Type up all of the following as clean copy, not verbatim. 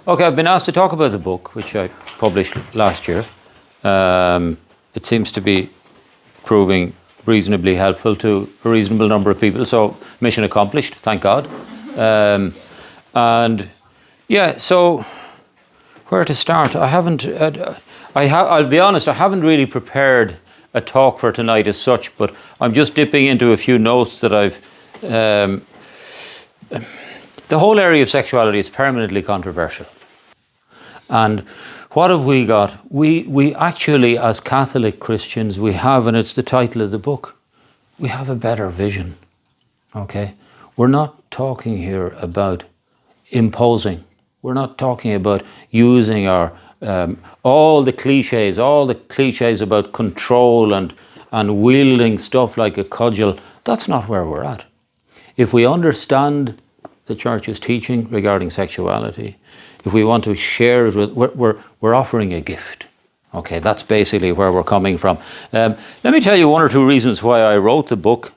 Okay, I've been asked to talk about the book, which I published last year. It seems to be proving reasonably helpful to a reasonable number of people, so mission accomplished, thank God. And yeah, so where to start? I'll be honest, I haven't really prepared a talk for tonight as such, but I'm just dipping into a few notes that I've... the whole area of sexuality is permanently controversial. And what have we got? We actually, as Catholic Christians, we have, and it's the title of the book, we have a better vision, okay? We're not talking here about imposing. We're not talking about using our, all the cliches about control and wielding stuff like a cudgel. That's not where we're at. If we understand the Church's teaching regarding sexuality, if we want to share it with, we're offering a gift. Okay, that's basically where we're coming from. Let me tell you one or two reasons why I wrote the book.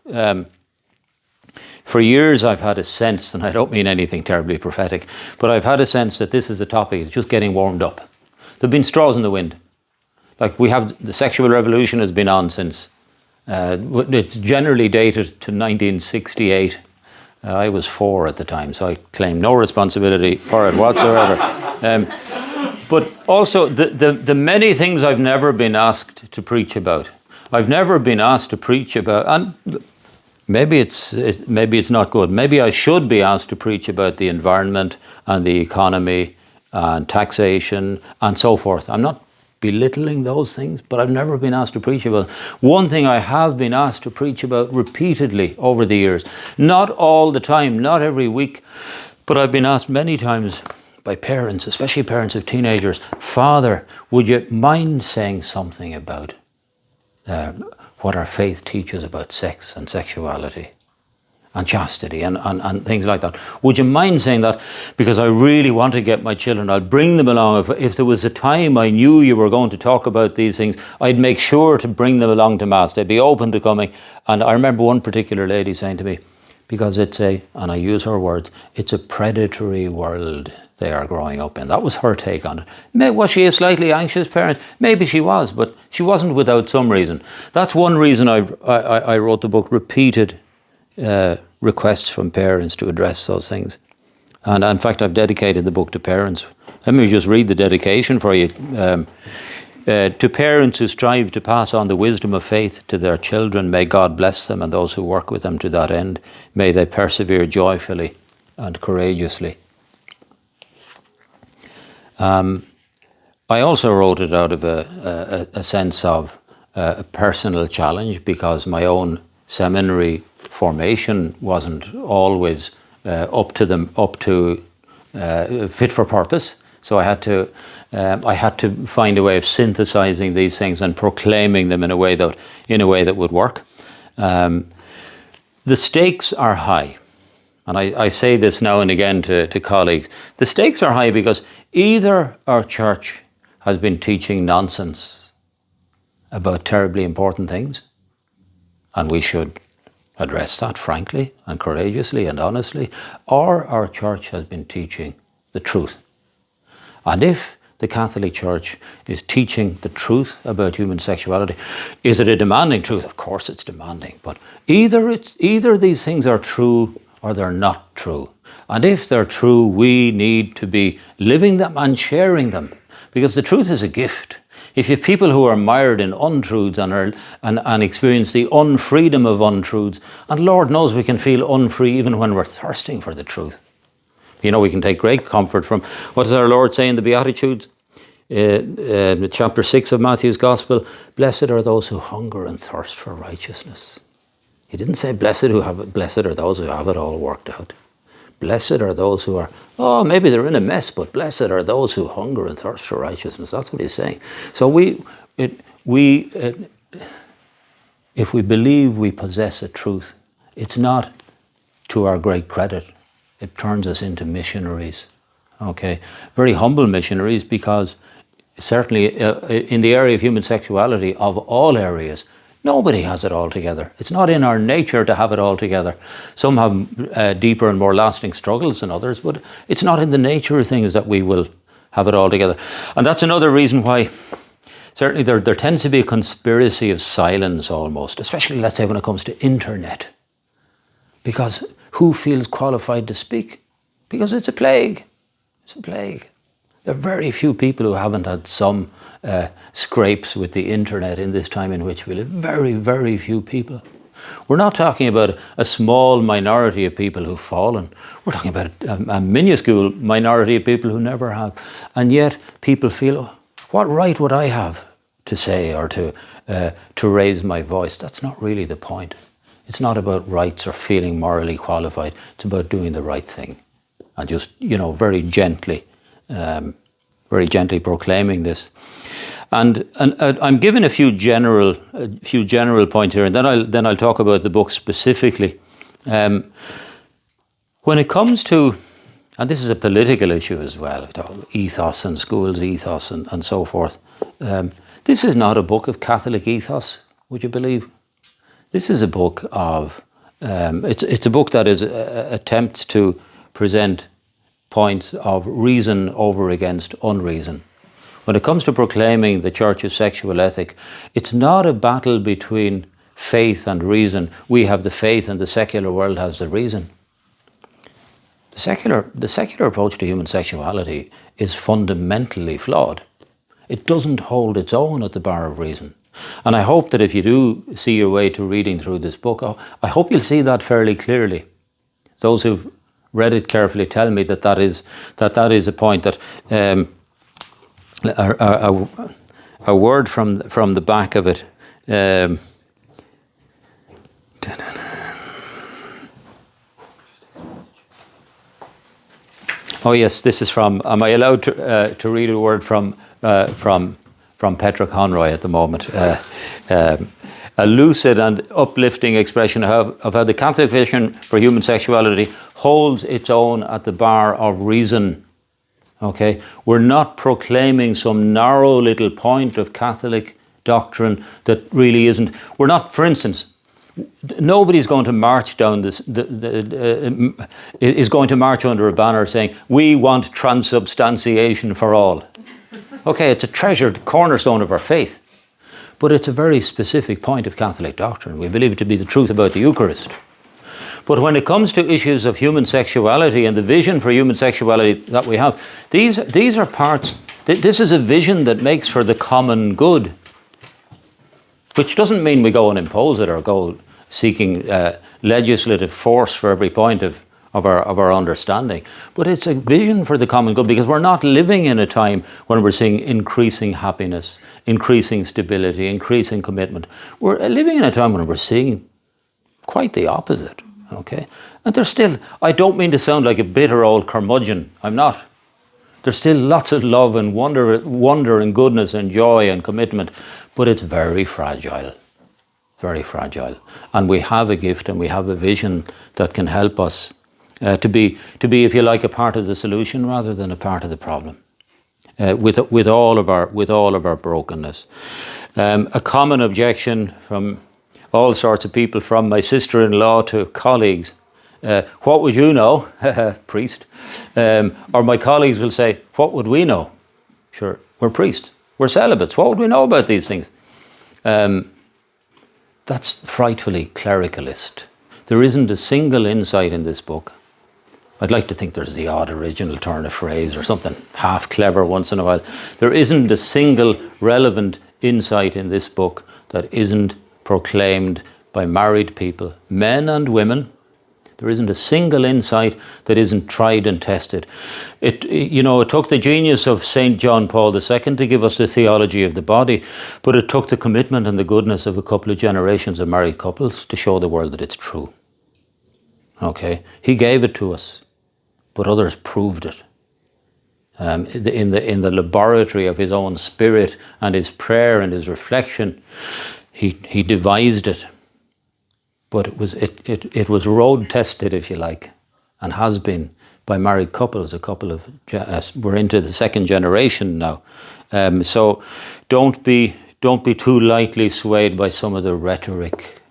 For years I've had a sense, and I don't mean anything terribly prophetic, but I've had a sense that this is a topic that's just getting warmed up. There have been straws in the wind. Like we have, the sexual revolution has been on since, it's generally dated to 1968. I was 4 at the time, so I claim no responsibility for it whatsoever. But also the many things I've never been asked to preach about. I've never been asked to preach about, and maybe it's not good. Maybe I should be asked to preach about the environment and the economy and taxation and so forth. I'm not belittling those things, but I've never been asked to preach about. One thing I have been asked to preach about repeatedly over the years, not all the time, not every week, but I've been asked many times by parents, especially parents of teenagers, Father, would you mind saying something about what our faith teaches about sex and sexuality and chastity and things like that? Would you mind saying that? Because I really want to get my children, I'll bring them along. If there was a time I knew you were going to talk about these things, I'd make sure to bring them along to Mass. They'd be open to coming. And I remember one particular lady saying to me, because it's a, and I use her words, it's a predatory world they are growing up in. That was her take on it. Was she a slightly anxious parent? Maybe she was, but she wasn't without some reason. That's one reason I wrote the book, repeated requests from parents to address those things. And in fact, I've dedicated the book to parents. Let me just read the dedication for you. To parents who strive to pass on the wisdom of faith to their children, may God bless them and those who work with them to that end. May they persevere joyfully and courageously. I also wrote it out of a sense of a personal challenge, because my own seminary formation wasn't always up to fit for purpose. So I had to find a way of synthesizing these things and proclaiming them in a way that would work. The stakes are high, and I say this now and again to colleagues. The stakes are high because either our church has been teaching nonsense about terribly important things, and we should address that frankly and courageously and honestly, or our church has been teaching the truth. And if the Catholic Church is teaching the truth about human sexuality, is it a demanding truth? Of course it's demanding, but either these things are true or they're not true. And if they're true, we need to be living them and sharing them, because the truth is a gift. If you have people who are mired in untruths and experience the unfreedom of untruths, and Lord knows we can feel unfree even when we're thirsting for the truth. You know, we can take great comfort from, what does our Lord say in the Beatitudes? Chapter 6 of Matthew's Gospel, blessed are those who hunger and thirst for righteousness. He didn't say blessed are those who have it all worked out. Blessed are those who are, maybe they're in a mess, but blessed are those who hunger and thirst for righteousness. That's what he's saying. So if we believe we possess a truth, it's not to our great credit. It turns us into missionaries, okay? Very humble missionaries, because certainly in the area of human sexuality, of all areas, Nobody has it all together. It's not in our nature to have it all together. Some have deeper and more lasting struggles than others, but it's not in the nature of things that we will have it all together. And that's another reason why certainly there tends to be a conspiracy of silence almost, especially, let's say, when it comes to internet. Because who feels qualified to speak? Because it's a plague. It's a plague. There are very few people who haven't had some scrapes with the internet in this time in which we live. Very, very few people. We're not talking about a small minority of people who've fallen. We're talking about a minuscule minority of people who never have. And yet people feel, oh, what right would I have to say or to raise my voice? That's not really the point. It's not about rights or feeling morally qualified. It's about doing the right thing. And just, very gently proclaiming this, and I'm giving a few general points here, and then I'll talk about the book specifically. When it comes to, and this is a political issue as well, ethos and schools ethos and so forth. This is not a book of Catholic ethos, would you believe? This is a book of it's a book that attempts to present points of reason over against unreason. When it comes to proclaiming the Church's sexual ethic, it's not a battle between faith and reason. We have the faith and the secular world has the reason. The secular approach to human sexuality is fundamentally flawed. It doesn't hold its own at the bar of reason. And I hope that if you do see your way to reading through this book, I hope you'll see that fairly clearly. Those who've read it carefully tell me that is a point that a word from the back of it. Oh yes, this is from. Am I allowed to read a word from Petra Conroy at the moment? A lucid and uplifting expression of how the Catholic vision for human sexuality holds its own at the bar of reason. Okay, we're not proclaiming some narrow little point of Catholic doctrine that really isn't. We're not, for instance, nobody's going to march down this. Is going to march under a banner saying we want transubstantiation for all. Okay, it's a treasured cornerstone of our faith, but it's a very specific point of Catholic doctrine. We believe it to be the truth about the Eucharist. But when it comes to issues of human sexuality and the vision for human sexuality that we have, these are parts. This is a vision that makes for the common good, which doesn't mean we go and impose it or go seeking legislative force for every point of our understanding. But it's a vision for the common good, because we're not living in a time when we're seeing increasing happiness, increasing stability, increasing commitment. We're living in a time when we're seeing quite the opposite. Okay, and there's still, I don't mean to sound like a bitter old curmudgeon, I'm not. There's still lots of love and wonder and goodness and joy and commitment, but it's very fragile, very fragile. And we have a gift and we have a vision that can help us to be, if you like, a part of the solution rather than a part of the problem. With all of our brokenness, a common objection from all sorts of people, from my sister-in-law to colleagues. What would you know, priest? Or my colleagues will say, what would we know? Sure, we're priests, we're celibates. What would we know about these things? That's frightfully clericalist. There isn't a single insight in this book. I'd like to think there's the odd original turn of phrase or something half clever once in a while. There isn't a single relevant insight in this book that isn't proclaimed by married people, men and women. There isn't a single insight that isn't tried and tested. It took the genius of St. John Paul II to give us the theology of the body, but it took the commitment and the goodness of a couple of generations of married couples to show the world that it's true. Okay, he gave it to us, but others proved it. In the laboratory of his own spirit and his prayer and his reflection, he devised it. But it was road tested, if you like, and has been by married couples. We're into the second generation now. So don't be don't be too lightly swayed by some of the rhetoric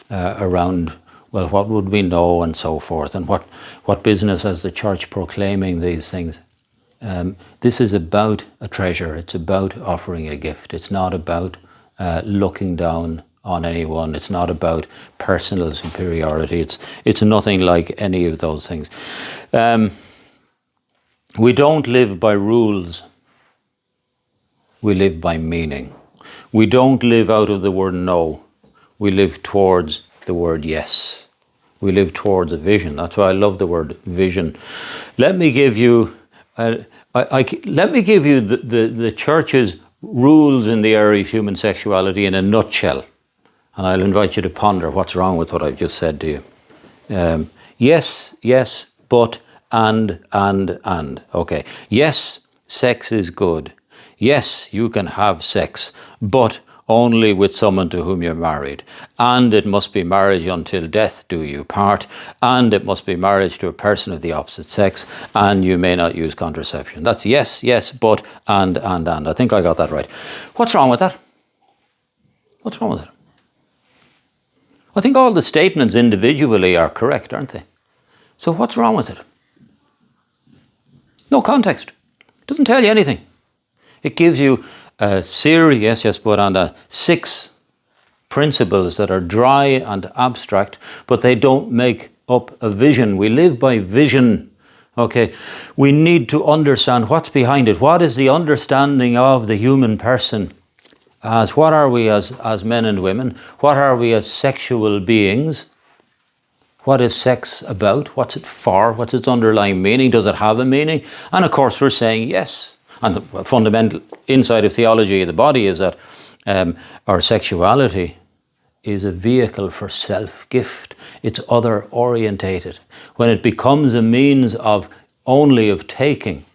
around, well, what would we know and so forth, and what business has the church proclaiming these things. This is about a treasure. It's about offering a gift. It's not about looking down on anyone. It's not about personal superiority. It's nothing like any of those things. We don't live by rules. We live by meaning. We don't live out of the word no. We live towards the word yes. We live towards a vision. That's why I love the word vision. Let me give you the church's rules in the area of human sexuality in a nutshell. And I'll invite you to ponder what's wrong with what I've just said to you. Yes, yes, but, and. Okay. Yes, sex is good. Yes, you can have sex, but only with someone to whom you're married. And it must be marriage until death do you part. And it must be marriage to a person of the opposite sex. And you may not use contraception. That's yes, yes, but, and. I think I got that right. What's wrong with that? What's wrong with it? I think all the statements individually are correct, aren't they? So what's wrong with it? No context. It doesn't tell you anything. It gives you a series, yes, but on 6 principles that are dry and abstract, but they don't make up a vision. We live by vision. Okay, we need to understand what's behind it. What is the understanding of the human person? As what are we as men and women? What are we as sexual beings? What is sex about? What's it for? What's its underlying meaning? Does it have a meaning? And of course we're saying yes. And the fundamental insight of theology of the body is that our sexuality is a vehicle for self-gift. It's other-orientated. When it becomes a means of only of taking,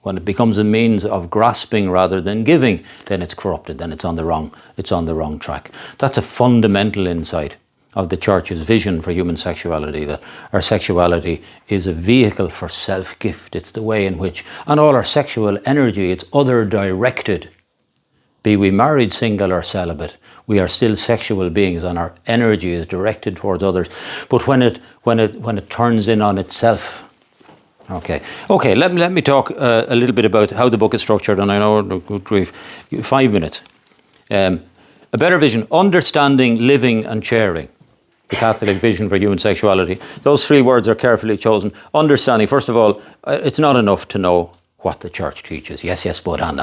when it becomes a means of grasping rather than giving, then it's corrupted. Then it's on the wrong track. That's a fundamental insight of the church's vision for human sexuality, that our sexuality is a vehicle for self-gift. It's the way in which, and all our sexual energy, it's other-directed. Be we married, single or celibate, we are still sexual beings and our energy is directed towards others. But when it turns in on itself, Okay, let me talk a little bit about how the book is structured, and I know, good grief, 5 minutes. A better vision, understanding, living and sharing. The Catholic vision for human sexuality. Those 3 words are carefully chosen. Understanding, first of all, it's not enough to know what the church teaches. Yes, yes, but, and.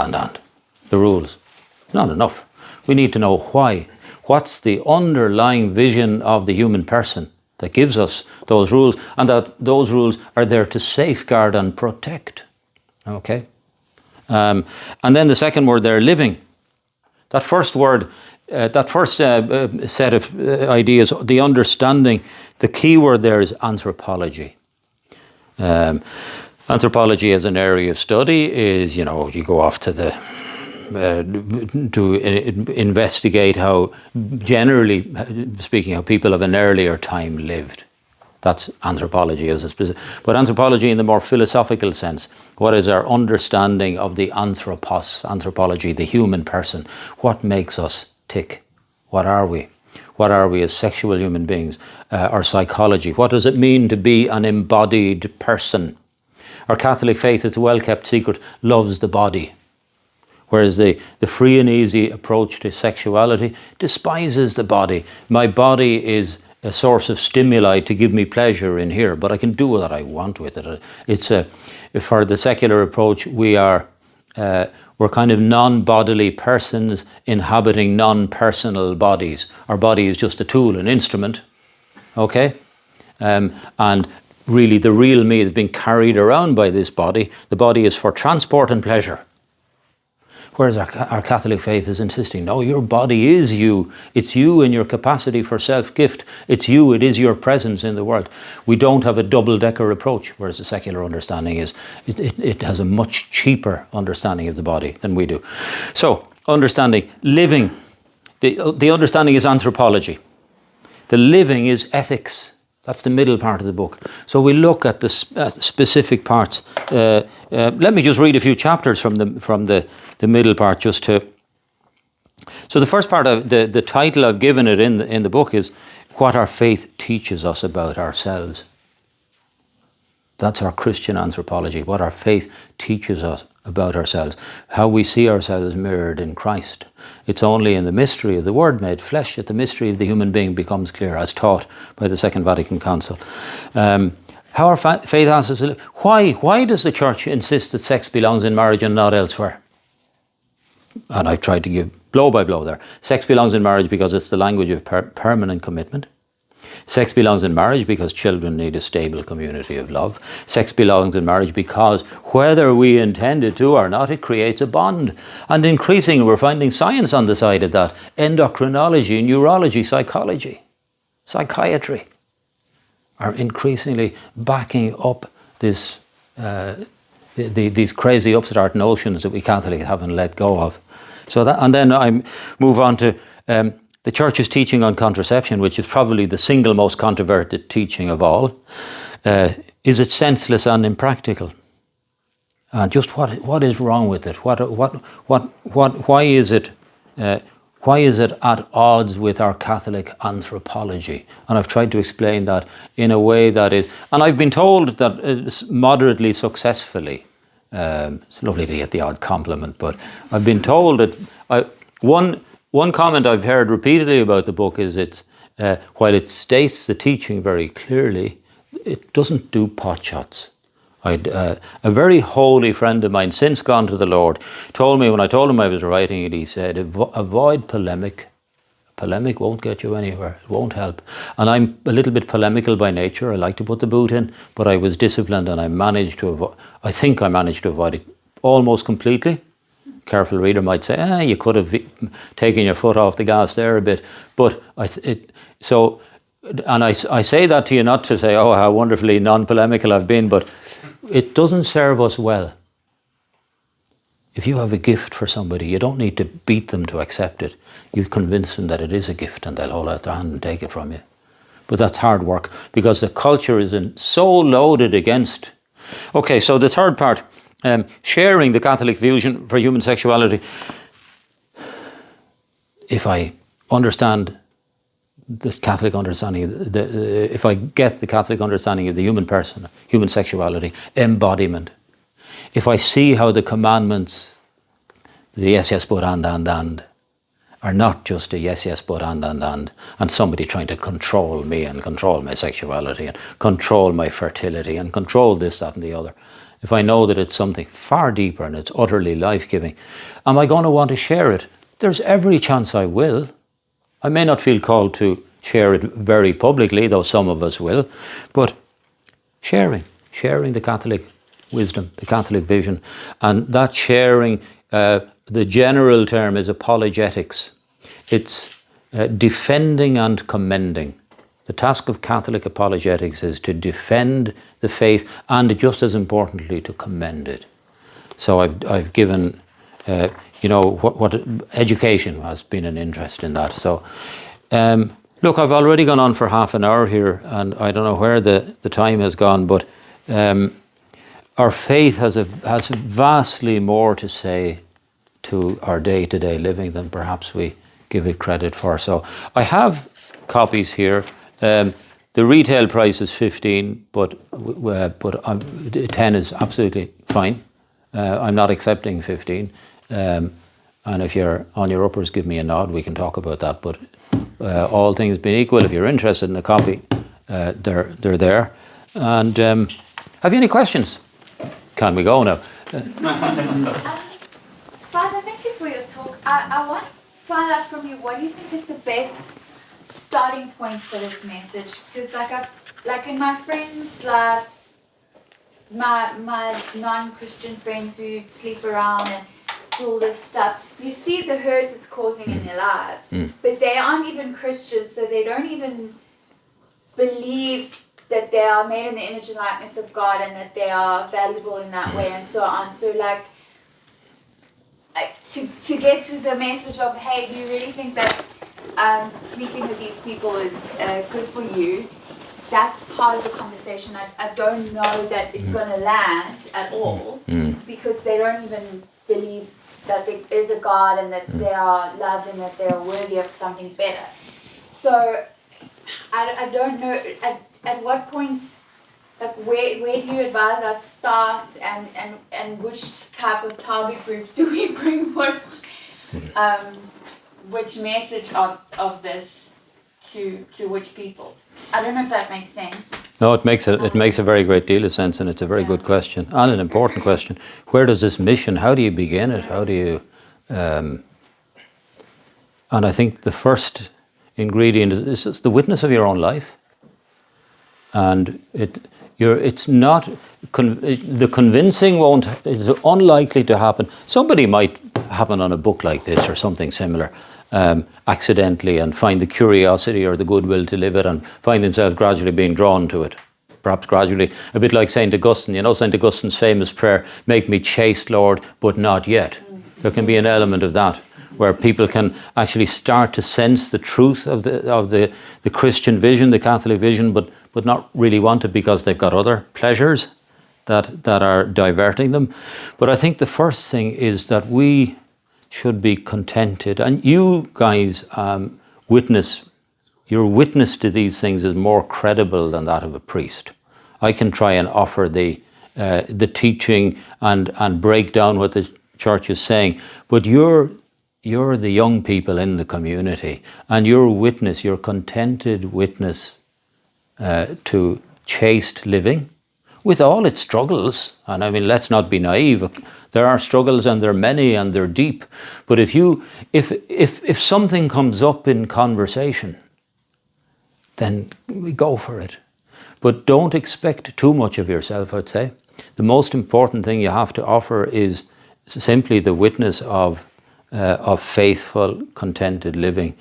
The rules. It's not enough. We need to know why. What's the underlying vision of the human person that gives us those rules, and that those rules are there to safeguard and protect. Okay? And then the second word there, living. That first word, that first set of ideas, the understanding, the key word there is anthropology. Anthropology as an area of study is, you go off to to investigate how, generally speaking, how people of an earlier time lived. That's anthropology as a specific. But anthropology in the more philosophical sense, what is our understanding of the anthropology, the human person? What makes us tick? What are we? What are we as sexual human beings? Our psychology. What does it mean to be an embodied person? Our Catholic faith, it's a well-kept secret, loves the body. Whereas the free and easy approach to sexuality despises the body. My body is a source of stimuli to give me pleasure in here, but I can do what I want with it. For the secular approach, we're kind of non-bodily persons inhabiting non-personal bodies. Our body is just a tool, an instrument, okay? And really the real me is being carried around by this body. The body is for transport and pleasure. Whereas our Catholic faith is insisting, no, your body is you. It's you in your capacity for self-gift. It's you, it is your presence in the world. We don't have a double-decker approach, whereas the secular understanding is, it has a much cheaper understanding of the body than we do. So, understanding, living. The understanding is anthropology. The living is ethics. That's the middle part of the book. So we look at the specific parts. Let me just read a few chapters from the middle part, just to So the first part of the title I've given it in the book is What Our Faith Teaches Us About Ourselves. That's our Christian anthropology, what our faith teaches us about ourselves, how we see ourselves mirrored in Christ. It's only in the mystery of the Word made flesh that the mystery of the human being becomes clear, as taught by the Second Vatican Council. How our faith asks us to live. Why does the Church insist that sex belongs in marriage and not elsewhere? And I've tried to give blow by blow there. Sex belongs in marriage because it's the language of permanent commitment. Sex belongs in marriage because children need a stable community of love. Sex belongs in marriage because whether we intend it to or not, it creates a bond. And increasingly, we're finding science on the side of that. Endocrinology, neurology, psychology, psychiatry are increasingly backing up this, these crazy upstart notions that we Catholics haven't let go of. So that, and then I move on to the Church's teaching on contraception, which is probably the single most controverted teaching of all. Is it senseless and impractical? And just what is wrong with it? Why is it at odds with our Catholic anthropology? And I've tried to explain that in a way that is, and I've been told that moderately successfully. It's lovely to get the odd compliment, but I've been told that one comment I've heard repeatedly about the book is while it states the teaching very clearly, it doesn't do potshots. A very holy friend of mine, since gone to the Lord, told me when I told him I was writing it, he said, avoid polemic. Polemic won't get you anywhere. It won't help. And I'm a little bit polemical by nature. I like to put the boot in, but I was disciplined and I managed to avoid it almost completely. Careful reader might say, you could have taken your foot off the gas there a bit. But I say that to you not to say, oh, how wonderfully non-polemical I've been, but it doesn't serve us well. If you have a gift for somebody, you don't need to beat them to accept it. You convince them that it is a gift and they'll hold out their hand and take it from you. But that's hard work because the culture is so loaded against. Okay, so the third part, sharing the Catholic vision for human sexuality. If I understand the Catholic understanding, if I get the Catholic understanding of the human person, human sexuality, embodiment, if I see how the commandments, the yes, yes, but, and, are not just a yes, yes, but, and somebody trying to control me and control my sexuality and control my fertility and control this, that, and the other. If I know that it's something far deeper and it's utterly life-giving, am I going to want to share it? There's every chance I will. I may not feel called to share it very publicly, though some of us will, but sharing the Catholic wisdom, the Catholic vision, and that sharing, the general term is apologetics. It's defending and commending. The task of Catholic apologetics is to defend the faith and, just as importantly, to commend it. So I've given, what education has been an interest in that. So, look, I've already gone on for half an hour here, and I don't know where the time has gone, but our faith has vastly more to say to our day-to-day living than perhaps we give it credit for. So I have copies here. The retail price is 15, but 10 is absolutely fine. I'm not accepting 15. And if you're on your uppers, give me a nod. We can talk about that. But all things being equal, if you're interested in a copy, they're there. And have you any questions? Can we go now? Father, thank you for your talk. I want to find out from you, what do you think is the best starting point for this message? Because like in my friends' lives, my non-Christian friends who sleep around and do all this stuff, you see the hurt it's causing in their lives. But they aren't even Christians, so they don't even believe that they are made in the image and likeness of God and that they are valuable in that way and so on. So to get to the message of, hey, do you really think that sleeping with these people is good for you? That part of the conversation, I don't know that it's going to land at all because they don't even believe that there is a God and that they are loved and that they are worthy of something better. So I don't know at what point, like where do you advise us start and which type of target group do we bring which message of this to which people? I don't know if that makes sense. No, it makes a very great deal of sense, and it's a very good question and an important question. Where does this mission? How do you begin it? How do you? And I think the first ingredient is the witness of your own life, and it's not the convincing is unlikely to happen. Somebody might happen on a book like this or something similar. Accidentally, and find the curiosity or the goodwill to live it, and find themselves gradually being drawn to it. Perhaps gradually, a bit like St. Augustine. You know St. Augustine's famous prayer, "Make me chaste, Lord, but not yet." There can be an element of that, where people can actually start to sense the truth of the Christian vision, the Catholic vision, but not really want it because they've got other pleasures that are diverting them. But I think the first thing is that we should be contented, and you guys your witness to these things is more credible than that of a priest. I can try and offer the teaching and break down what the church is saying, but you're the young people in the community, and your witness, your contented witness to chaste living, with all its struggles, and I mean, let's not be naive. There are struggles, and they're many, and they're deep. But if something comes up in conversation, then we go for it. But don't expect too much of yourself, I'd say. The most important thing you have to offer is simply the witness of faithful, contented living.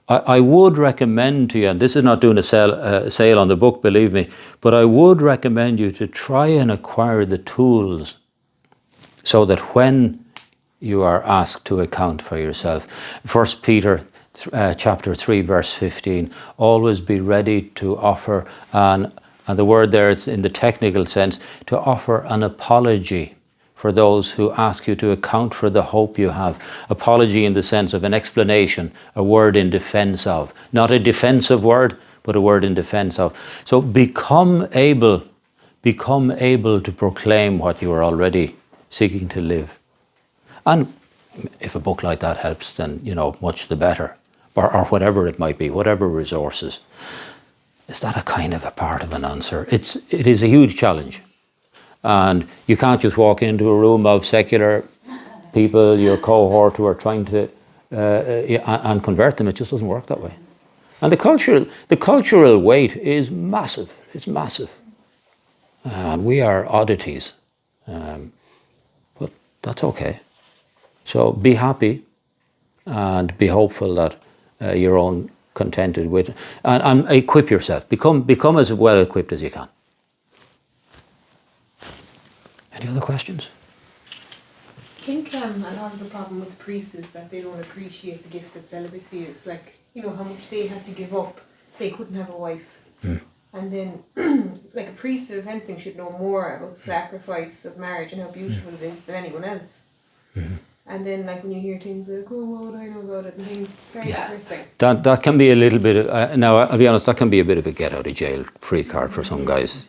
I would recommend to you, and this is not doing a sale on the book, believe me, but I would recommend you to try and acquire the tools so that when you are asked to account for yourself, 1 Peter chapter 3, verse 15, always be ready to offer, and the word there, it's in the technical sense, to offer an apology for those who ask you to account for the hope you have. Apology in the sense of an explanation, a word in defense of. Not a defensive word, but a word in defense of. So become able to proclaim what you are already seeking to live. And if a book like that helps, then, much the better. Or whatever it might be, whatever resources. Is that a kind of a part of an answer? It is a huge challenge. And you can't just walk into a room of secular people, your cohort, who are trying to and convert them. It just doesn't work that way. And the cultural weight is massive. It's massive. And we are oddities. But that's okay. So be happy and be hopeful that your own contented with, and equip yourself. Become as well equipped as you can. Any other questions? I think a lot of the problem with the priests is that they don't appreciate the gift that celibacy is. Like, how much they had to give up. They couldn't have a wife. And then, like, a priest, if anything, should know more about the sacrifice of marriage and how beautiful it is than anyone else. And then, like, when you hear things like, "Oh, what would I know about it?" and things, it's very depressing. That can be a little bit of, now I'll be honest, that can be a bit of a get out of jail free card for some guys,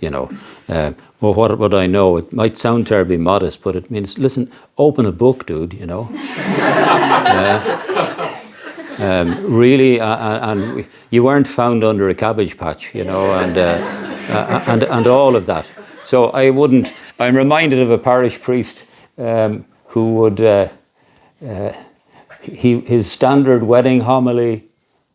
Well, what would I know? It might sound terribly modest, but it means, listen, open a book, dude, Really, and you weren't found under a cabbage patch, and all of that. So I'm reminded of a parish priest who would, his standard wedding homily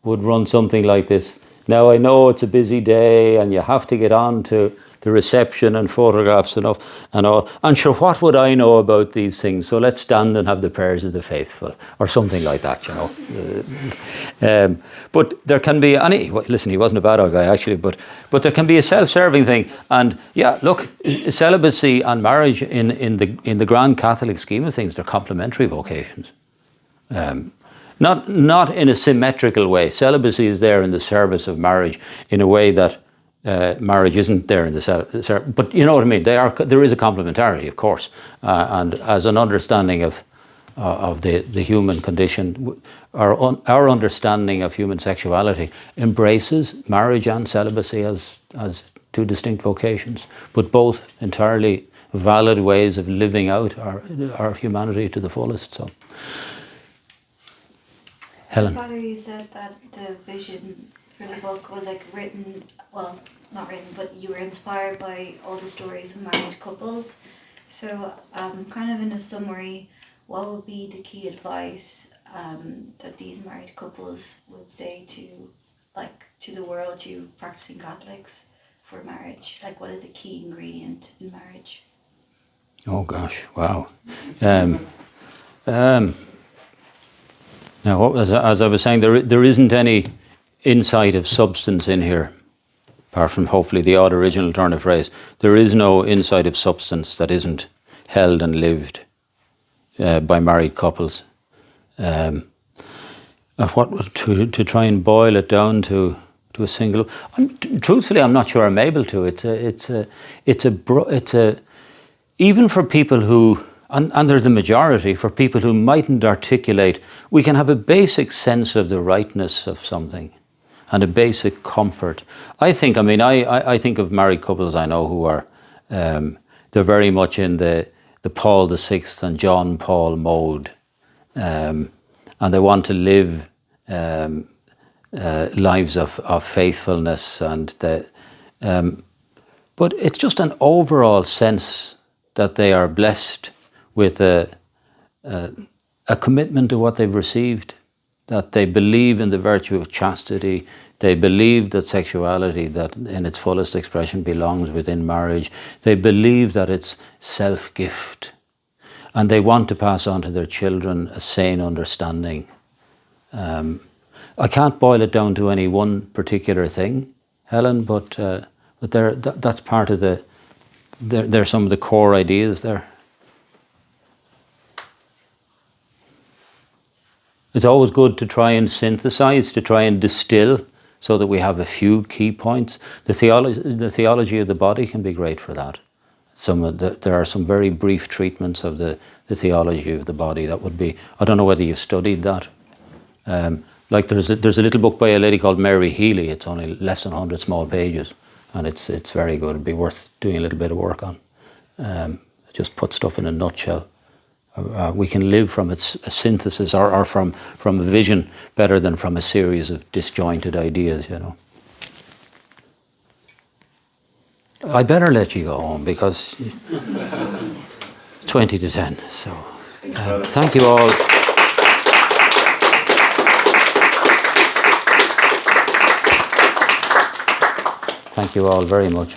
would run something like this. Now, I know it's a busy day and you have to get on to the reception and photographs and all. And sure, what would I know about these things? So let's stand and have the prayers of the faithful, or something like that, But there can be listen, he wasn't a bad old guy actually, but there can be a self-serving thing. And yeah, look, celibacy and marriage in the grand Catholic scheme of things, they're complementary vocations. Not in a symmetrical way. Celibacy is there in the service of marriage in a way that marriage isn't there in the but you know what I mean. There is a complementarity, of course, and as an understanding of the human condition, our understanding of human sexuality embraces marriage and celibacy as two distinct vocations, but both entirely valid ways of living out our humanity to the fullest. So, Helen. So, Father, you said that the vision for the book was like written, well, not written, but you were inspired by all the stories of married couples. So, kind of in a summary, what would be the key advice that these married couples would say to the world, to practicing Catholics for marriage? Like, what is the key ingredient in marriage? Oh gosh, wow. Now, as I was saying, there isn't any insight of substance in here, apart from hopefully the odd original turn of phrase. There is no insight of substance that isn't held and lived by married couples. To try and boil it down to a single. Truthfully, I'm not sure I'm able to. Even for people who, and they're the majority, for people who mightn't articulate, we can have a basic sense of the rightness of something and a basic comfort. I think of married couples I know who are, they're very much in the Paul VI and John Paul mode. And they want to live lives of faithfulness, but it's just an overall sense that they are blessed with a commitment to what they've received, that they believe in the virtue of chastity, they believe that sexuality, that in its fullest expression, belongs within marriage, they believe that it's self-gift, and they want to pass on to their children a sane understanding. I can't boil it down to any one particular thing, Helen, but that's part of there's some of the core ideas there. It's always good to try and synthesize, to try and distill, so that we have a few key points. The theology of the body can be great for that. There are some very brief treatments of the theology of the body. That would be, I don't know whether you've studied that. Like there's a little book by a lady called Mary Healy. It's only less than 100 small pages, and it's very good. It'd be worth doing a little bit of work on. Just put stuff in a nutshell. We can live from a synthesis or from a vision better than from a series of disjointed ideas, you know. I better let you go home because 20 to 10. So thank you all. Thank you all very much.